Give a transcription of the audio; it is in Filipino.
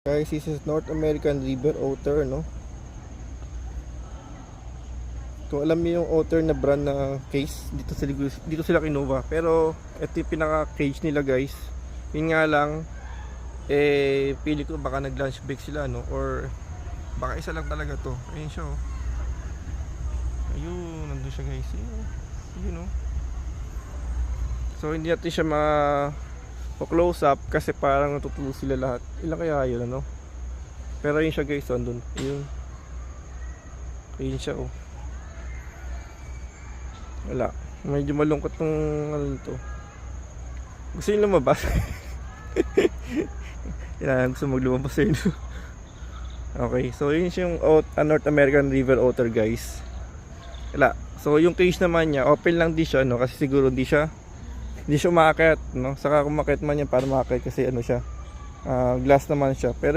Guys, this is North American River Otter, no? Kung alam niyo yung Otter na brand na case, dito sila kinuha. Pero ito yung pinaka cage nila, guys. Yun nga lang, pili ko baka nag lunch break sila, no? Or baka isa lang talaga to. Ayun siya, oh. Ayun, nandun siya, guys. Ayun, oh. So hindi natin siya close up kasi parang natutulog sila lahat. Ilan kaya yun, ano? Pero yun siya, guys, andun. Ayun. Ayun siya, oh. Wala. Medyo malungkot tong ano to. Gusto nyo lumabas? Yan, gusto maglumabas yun. Okay, so yun siya yung North American River Otter, guys. Wala. So yung cage naman niya, open lang di siya, no? Kasi siguro di siya umakyat, no? Saka kung umakyat man yan para umakyat kasi ano siya, glass naman siya. Pero